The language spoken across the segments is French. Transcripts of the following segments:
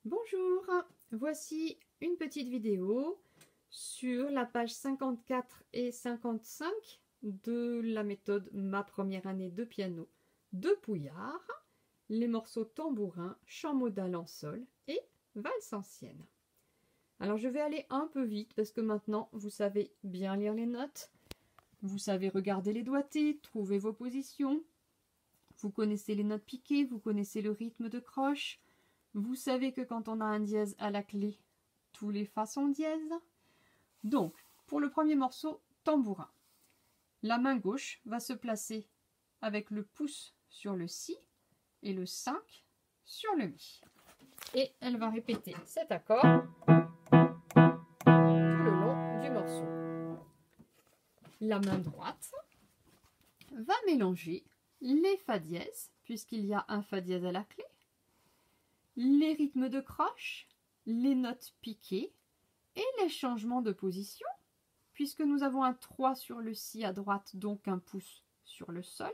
Bonjour, voici une petite vidéo sur la page 54 et 55 de la méthode Ma première année de piano de Pouillard, les morceaux tambourin, chant modal en sol et valse ancienne. Alors je vais aller un peu vite parce que maintenant vous savez bien lire les notes, vous savez regarder les doigtés, trouver vos positions, vous connaissez les notes piquées, vous connaissez le rythme de croche. Vous savez que quand on a un dièse à la clé, tous les fa sont dièse. Donc, pour le premier morceau, tambourin. La main gauche va se placer avec le pouce sur le si et le 5 sur le mi. Et elle va répéter cet accord tout le long du morceau. La main droite va mélanger les fa dièses, puisqu'il y a un fa dièse à la clé, les rythmes de croche, les notes piquées et les changements de position, puisque nous avons un 3 sur le si à droite, donc un pouce sur le sol,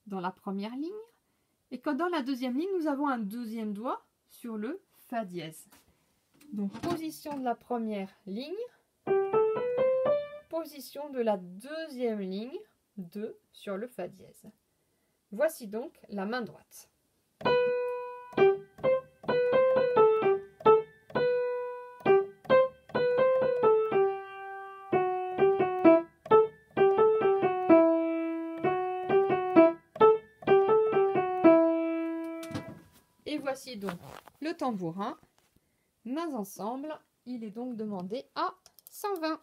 dans la première ligne, et que dans la deuxième ligne, nous avons un deuxième doigt sur le fa dièse. Donc position de la première ligne, position de la deuxième ligne, 2 sur le fa dièse. Voici donc la main droite. Et voici donc le tambourin. Mains ensemble, il est donc demandé à 120,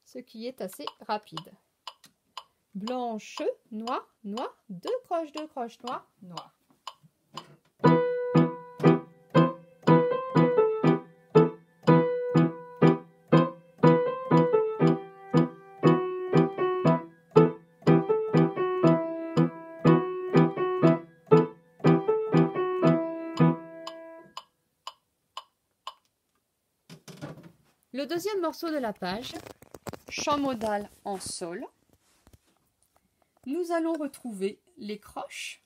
ce qui est assez rapide. Blanche, noir, noir, deux croches, noir, noir. Le deuxième morceau de la page, chant modal en sol. Nous allons retrouver les croches,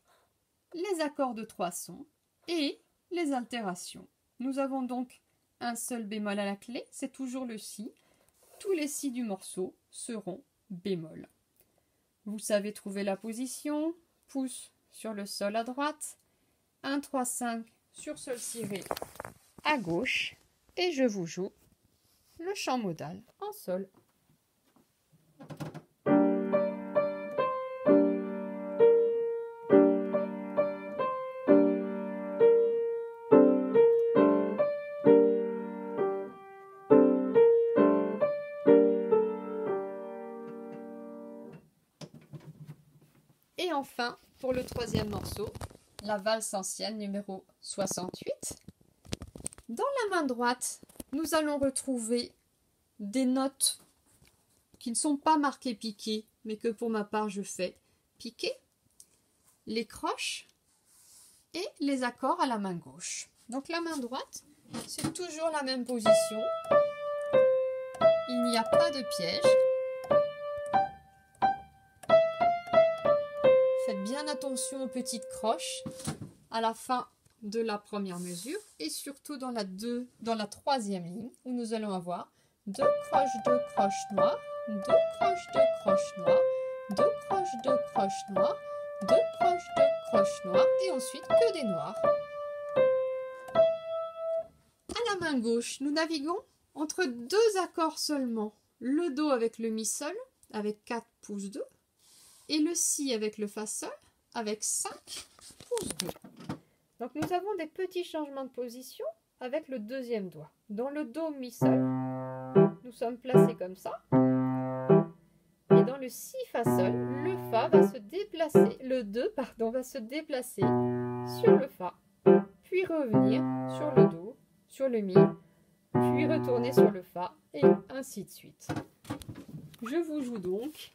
les accords de trois sons et les altérations. Nous avons donc un seul bémol à la clé, c'est toujours le si. Tous les si du morceau seront bémol. Vous savez trouver la position, pouce sur le sol à droite, 1, 3, 5 sur sol ciré à gauche, et je vous joue le chant modal en sol. Et enfin, pour le troisième morceau, la valse ancienne numéro 68. Dans la main droite, nous allons retrouver des notes qui ne sont pas marquées piquées, mais que pour ma part je fais piquer, les croches et les accords à la main gauche. Donc la main droite, c'est toujours la même position. Il n'y a pas de piège. Faites bien attention aux petites croches à la fin de la première mesure et surtout dans la troisième ligne où nous allons avoir 2 croches noires, 2 croches noires, 2 croches noires, 2 croches noires et ensuite que des noirs. À la main gauche, nous naviguons entre deux accords seulement, le do avec le mi sol avec 4 pouces 2 et le si avec le fa sol avec 5 pouces 2. Donc nous avons des petits changements de position avec le deuxième doigt. Dans le do mi sol, nous sommes placés comme ça. Et dans le si fa sol, le fa va se déplacer, le 2 va se déplacer sur le fa, puis revenir sur le do, sur le mi, puis retourner sur le fa et ainsi de suite. Je vous joue donc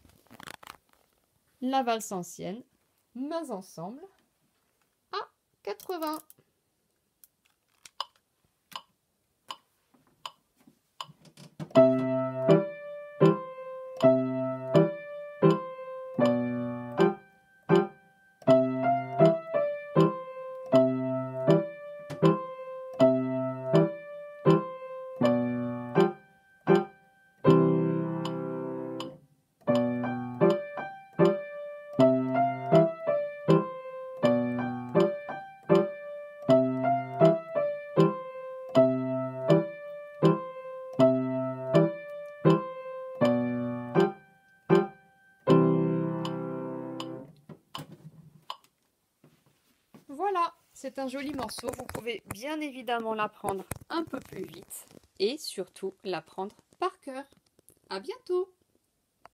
la valse ancienne, mains ensemble, à 80. Voilà, c'est un joli morceau. Vous pouvez bien évidemment l'apprendre un peu plus vite et surtout l'apprendre par cœur. À bientôt!